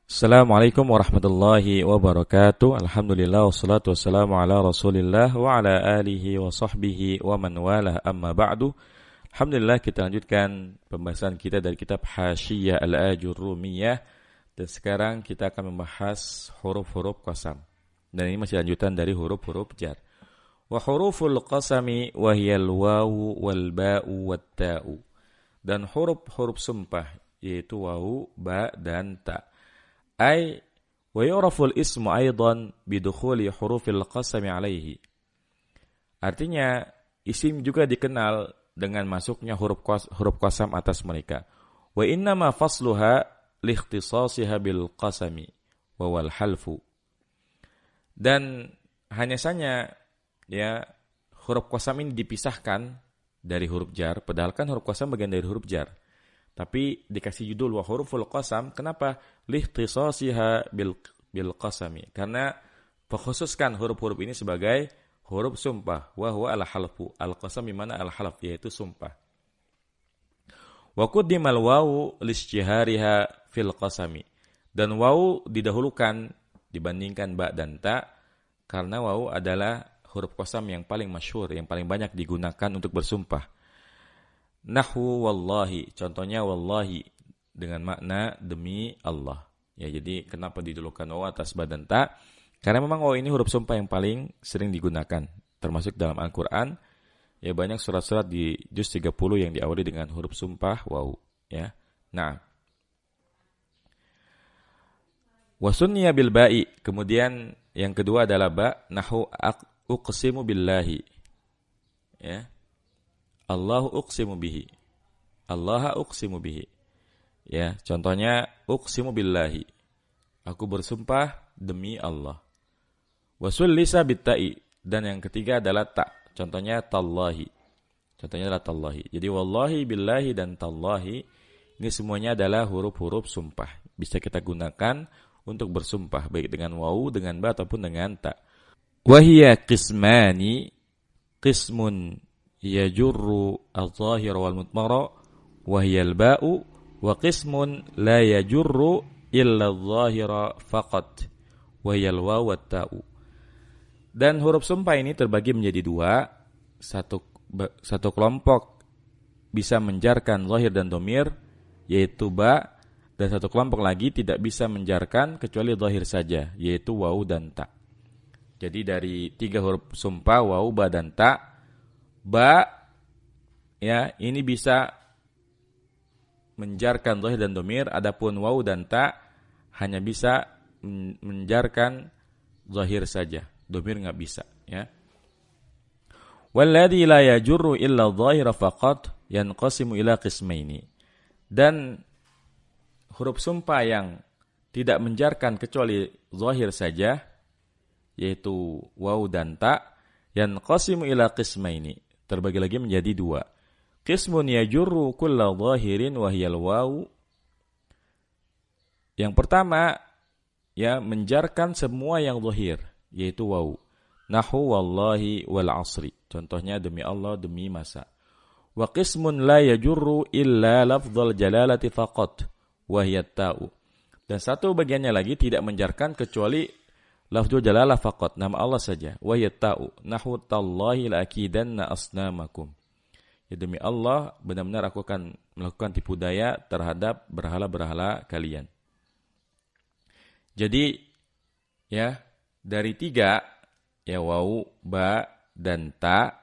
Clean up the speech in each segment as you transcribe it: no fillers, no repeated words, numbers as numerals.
Assalamualaikum warahmatullahi wabarakatuh. Alhamdulillah wassalatu wassalamu ala Rasulillah wa ala alihi wa sahbihi wa man walah amma ba'du. Alhamdulillah kita lanjutkan pembahasan kita dari kitab Hasyiyah Al-Ajurrumiyah dan sekarang kita akan membahas huruf-huruf qasam. Dan ini masih lanjutan dari huruf-huruf jar. Wa huruful qasami wa hiyal wawu wal ba'u wat ta'u. Dan huruf-huruf sumpah yaitu wawu, ba dan ta. Ay wa yu'raful ismu aidan bidukhuli hurufil qasami alaihi. Artinya isim juga dikenal dengan masuknya huruf qasam atas mereka. Wa innama fasluha liikhtisasiha bil qasami wa wal halfu. Dan hanya saja ya huruf qasam ini dipisahkan dari huruf jar, padahal kan huruf qasam bagian dari huruf jar. Tapi dikasih judul wa huruful qasam, kenapa? Liikhtisasiha bil qasami. Karena mengkhususkan huruf-huruf ini sebagai huruf sumpah. Wa huwa al-halfu. Al-qasam bimana al-half, yaitu sumpah. Wa quddimal wawu lisjihariha fil qasami. Dan wawu didahulukan dibandingkan ba dan ta karena wawu adalah huruf qasam yang paling masyhur, yang paling banyak digunakan untuk bersumpah. Nahwu wallahi, contohnya wallahi dengan makna demi Allah. Ya, jadi kenapa didahulukan wawu atas ba dan ta? Karena memang wawu ini huruf sumpah yang paling sering digunakan, termasuk dalam Al-Qur'an. Ya, banyak surat-surat di juz 30 yang diawali dengan huruf sumpah wawu, ya. Nah. Wa sunniya bil ba'i, kemudian yang kedua adalah ba, nahwu uqsimu billahi. Ya. Allahu uqsimu bihi. Allaha uqsimu bihi. Ya, contohnya uqsimu billahi. Aku bersumpah demi Allah. Wa sullisa bitta'i, dan yang ketiga adalah ta. Contohnya tallahi. Contohnya adalah tallahi. Jadi wallahi, billahi dan tallahi ini semuanya adalah huruf-huruf sumpah. Bisa kita gunakan untuk bersumpah baik dengan wawu, dengan ba ataupun dengan ta. Wa hiya qismani, qismun yajurru al-zahir wal mutmara wa hiya al-ba'u wa qismun la yajurru illa al-zahira faqat wa hiya al-wawu wat ta'u. Dan huruf sumpah ini terbagi menjadi dua. Satu kelompok bisa menjarkan zahir dan dhamir yaitu ba, dan satu kelompok lagi tidak bisa menjarkan kecuali zahir saja yaitu wawu dan ta. Jadi dari tiga huruf sumpah wawu, ba dan ta, ba ya ini bisa menjarkan zahir dan dhamir, adapun wawu dan ta hanya bisa menjarkan zahir saja, dhamir enggak bisa, ya. Walladzi la yajurru illa dhahira faqat yanqasimu ila qismaini. Dan huruf sumpah yang tidak menjarkan kecuali zahir saja yaitu wawu dan ta yanqasimu ila qismaini, terbagi lagi menjadi dua. Qismun yajurru kulla zahirin wa hiyal wawu. Yang pertama ya menjarkan semua yang zahir yaitu wawu. Nahwu wallahi wal asri. Contohnya demi Allah, demi masa. Wa qismun la yajurru illa lafdzal jalalati faqat wa hiya ta'u. Dan satu bagiannya lagi tidak menjarkan kecuali lafdzul jalalah faqat, nama Allah saja. Wa hiya ta'u. Nahwu tallahi la akidanna asnamakum. Ya demi Allah, benar-benar aku akan melakukan tipu daya terhadap berhala-berhala kalian. Jadi, ya, dari tiga, ya wawu, ba, dan ta,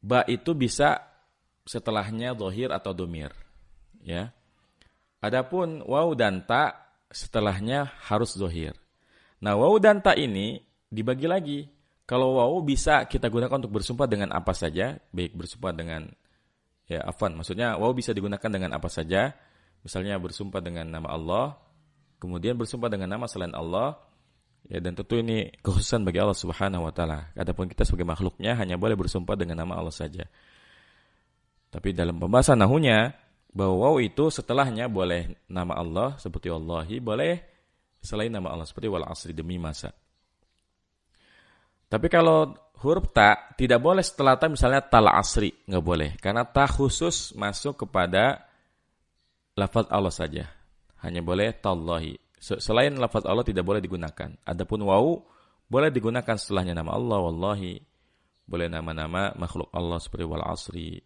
ba itu bisa setelahnya dhahir atau dhamir. Ya. Adapun wawu dan ta, setelahnya harus dhahir. Nah, wawu dan ta ini dibagi lagi. Kalau wawu bisa kita gunakan untuk bersumpah dengan apa saja, baik bersumpah dengan maksudnya wawu bisa digunakan dengan apa saja, misalnya bersumpah dengan nama Allah, kemudian bersumpah dengan nama selain Allah, ya, dan tentu ini kekhususan bagi Allah Subhanahu wa taala. Adapun kita sebagai makhluknya hanya boleh bersumpah dengan nama Allah saja. Tapi dalam pembahasan nahunya bahwa wawu itu setelahnya boleh nama Allah seperti Wallahi, boleh selain nama Allah seperti wal asri, demi masa. Tapi kalau huruf ta tidak boleh setelah ta, misalnya tal asri, nggak boleh, karena ta khusus masuk kepada lafaz Allah saja. hanya boleh tallahi. Selain lafaz Allah tidak boleh digunakan. Adapun waw boleh digunakan setelahnya nama Allah, wallahi. Boleh nama-nama makhluk Allah seperti wal asri,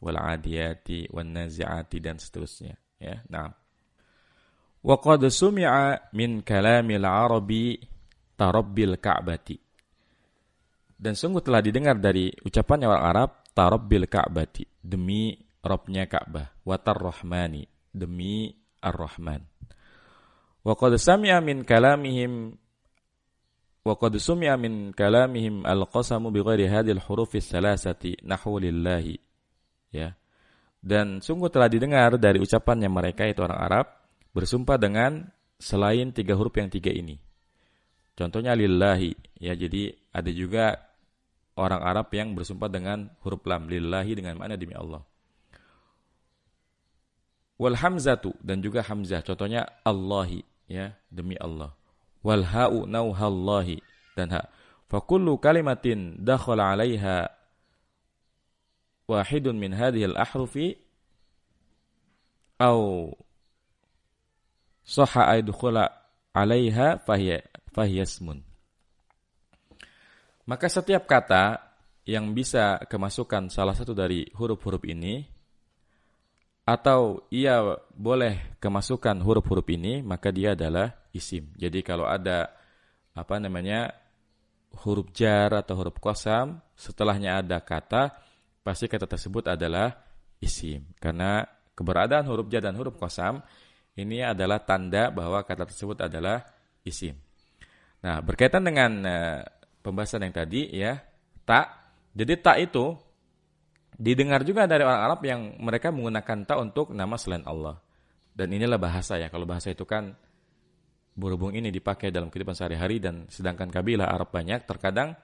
wal adiyati, wan nazi'ati dan seterusnya, ya. Nah. Wa qad sumi'a min kalamil arabi tarabbil ka'bati. Dan sungguh telah didengar dari ucapannya orang Arab tarabbil ka'bati, demi Rabbnya Ka'bah, wa tarrahmani, demi Ar-Rahman. Wa qad sami'a min kalamihim al-qasamu bighairi hadhil hurufis salasati nahwu lillahi. Ya. Dan sungguh telah didengar dari ucapannya mereka itu orang Arab bersumpah dengan selain 3 huruf yang 3 ini. Contohnya lillahi, ya, jadi ada juga orang Arab yang bersumpah dengan huruf lam, lillahi dengan makna demi Allah. Wal hamzatu, dan juga hamzah, contohnya Allahi, ya, demi Allah. Wal ha'u nauhallahi, dan ha. Fa kullu kalimatin dakhala 'alaiha wahidun min hadhihi al-ahrufi aw sahha aydkhula 'alaiha fahiyasmun. Maka setiap kata yang bisa kemasukan salah satu dari huruf-huruf ini atau ia boleh kemasukan huruf-huruf ini, maka dia adalah isim. Jadi kalau ada huruf jar atau huruf qasam, setelahnya ada kata, pasti kata tersebut adalah isim. Karena keberadaan huruf jar dan huruf qasam ini adalah tanda bahwa kata tersebut adalah isim. Nah, berkaitan dengan pembahasan yang tadi, ya, ta. Jadi ta itu didengar juga dari orang Arab yang mereka menggunakan ta untuk nama selain Allah. Dan inilah bahasa, ya. Kalau bahasa itu kan berhubung ini dipakai dalam kehidupan sehari-hari, dan sedangkan kabilah Arab banyak, terkadang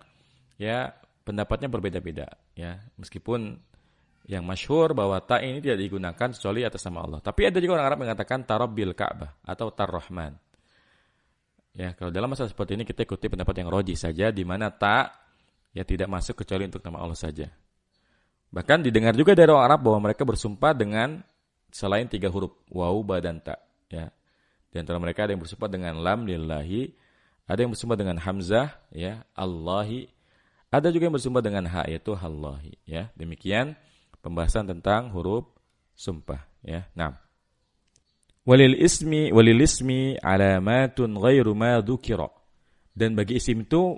ya pendapatnya berbeda-beda, ya. Meskipun yang masyhur bahwa ta ini tidak digunakan kecuali atas nama Allah. Tapi ada juga orang Arab yang mengatakan tarabbil Ka'bah atau Tar-Rahman. Ya, kalau dalam masalah seperti ini kita ikuti pendapat yang rajih saja, di mana ta ya tidak masuk kecuali untuk nama Allah saja. Bahkan didengar juga dari orang Arab bahwa mereka bersumpah dengan selain 3 huruf, waw, ba, dan ta. Ya. Di antara mereka ada yang bersumpah dengan lam, lillahi, ada yang bersumpah dengan hamzah, ya, Allahi, ada juga yang bersumpah dengan ha, yaitu hallahi. Ya. Demikian pembahasan tentang huruf sumpah. Ya. Nah, walil ismi alamatun ghairu ma dzukira. Dan bagi isim itu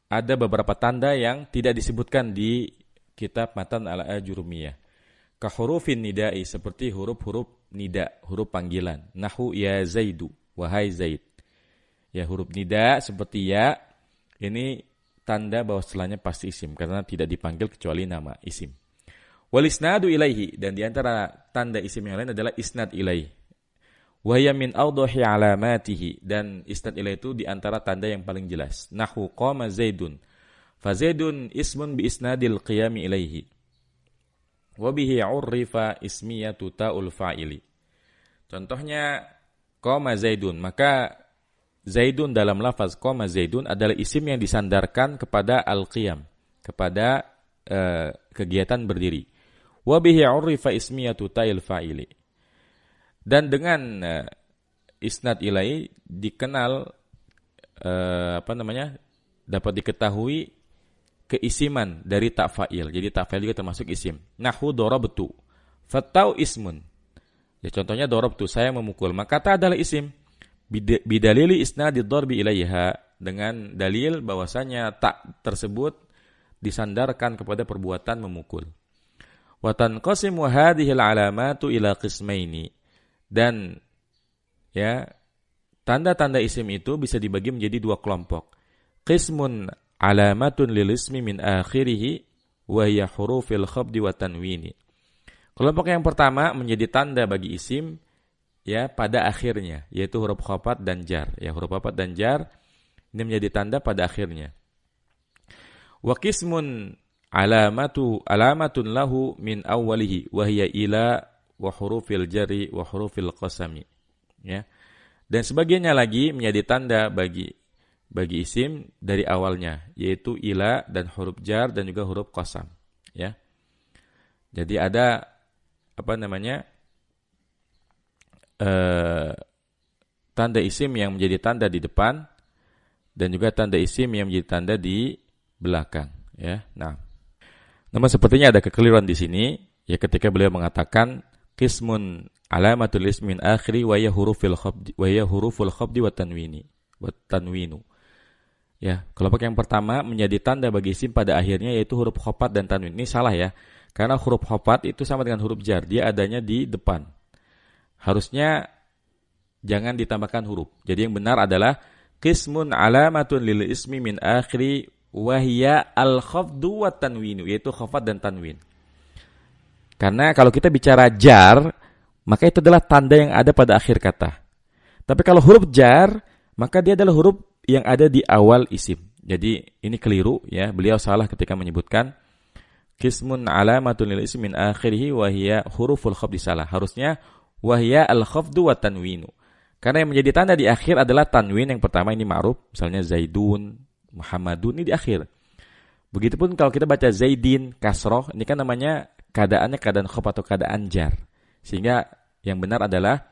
ada beberapa tanda yang tidak disebutkan di kitab Matan al-Ajurumiyah. Ka hurufin nida'i, seperti huruf-huruf nida, huruf panggilan. Nahu ya Zaidu, wahai Zaid. Ya, huruf nida seperti ya, ini tanda bahwa setelahnya pasti isim karena tidak dipanggil kecuali nama isim. Wal isnadu ilaihi, dan di antara tanda isim yang lain adalah isnad ilaihi. Wa hiya min awdahi alamatihi, dan isnad ilaihi itu di antara tanda yang paling jelas. Nahu qama Zaidun. Fa Zaidun ismun bi isnadil qiyami ilaihi. Wa bihi urrifa ismiyatu ta'ul fa'ili. Contohnya qama Zaidun, maka Zaidun dalam lafaz qama Zaidun adalah isim yang disandarkan kepada al-qiyam, kepada kegiatan berdiri. Wa bihi urrifa ismiyatu ta'il fa'ili. Dan dengan isnad ilai dikenal dapat diketahui keisiman dari tak fa'il. Jadi tak fa'il juga termasuk isim. Nahu darabtu, fatau ismun. Ya, contohnya darabtu, saya memukul, maka ta adalah isim. Bidalili isnadid darbi ilaiha, dengan dalil bahwasanya tak tersebut disandarkan kepada perbuatan memukul. Wa tanqasimu hadhil alamatu ila qismaini. Dan ya, tanda-tanda isim itu bisa dibagi menjadi 2 kelompok. Qismun alamatun lil ismi min akhirih wa hiya hurufil khabdi wa tanwini. Kelompok yang pertama menjadi tanda bagi isim ya pada akhirnya, yaitu huruf khafat dan jar. Ya, huruf khafat dan jar ini menjadi tanda pada akhirnya. Wa qismun alamatun lahu min awwalihi wa hiya ila wa hurufil jari wa hurufil qasami. Ya. Dan sebagiannya lagi menjadi tanda bagi isim dari awalnya, yaitu ila dan huruf jar dan juga huruf qasam. Ya. Jadi ada tanda isim yang menjadi tanda di depan dan juga tanda isim yang menjadi tanda di belakang, ya. Nah, namun sepertinya ada kekeliruan di sini, ya, ketika beliau mengatakan qismun alamatul ismin akhiri wa ya huruful khabdi wa tanwinu. Ya, kelompok yang pertama menjadi tanda bagi isim pada akhirnya yaitu huruf khafat dan tanwin. Ini salah ya. Karena huruf khafat itu sama dengan huruf jar, dia adanya di depan. Harusnya jangan ditambahkan huruf. Jadi yang benar adalah qismun alamatun lil ismi min akhiri wa hiya al khafdu wa tanwinu, yaitu khafat dan tanwin. Karena kalau kita bicara jar, maka itu adalah tanda yang ada pada akhir kata. Tapi kalau huruf jar, maka dia adalah huruf yang ada di awal isim. Jadi ini keliru ya. Beliau salah ketika menyebutkan qismun alamatun lil ismi min akhirih wa hiya huruful khafdi, salah. Harusnya wa hiya al khafdu wa tanwinu. Karena yang menjadi tanda di akhir adalah tanwin yang pertama, ini ma'ruf, misalnya Zaidun, Muhammadun, ini di akhir. Begitupun kalau kita baca Zaidin kasroh, ini kan namanya keadaannya keadaan khaf atau keadaan jar. Sehingga yang benar adalah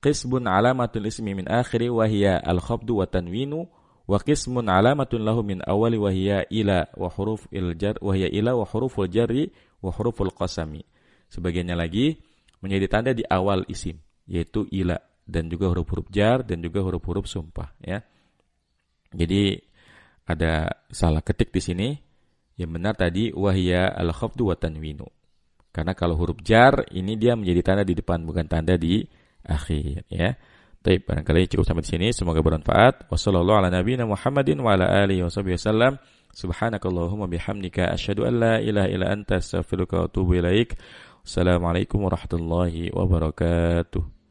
qismun alamatul ismi min akhiri wa hiya al-khafdu wa tanwinu wa qismun alamatun lahu min awali wa hiya ila wa hurufil jar wa hiya ila wa huruful jarri wa huruful qasami. Sebagiannya lagi menjadi tanda di awal isim, yaitu ila, dan juga huruf-huruf jar dan juga huruf-huruf sumpah, ya. Jadi ada salah ketik di sini. Yang benar tadi wa hiya al-khafdu wa tanwinu. Karena kalau huruf jar ini dia menjadi tanda di depan, bukan tanda di akhir, ya. Baik, barangkali cukup sampai di sini, semoga bermanfaat. Wassallallahu ala nabiyina Muhammadin wa ala alihi wasallam. Subhanakallahumma bihamdika asyhadu an la ilaha illa anta astaghfiruka wa atubu ilaik. Assalamualaikum warahmatullahi wabarakatuh.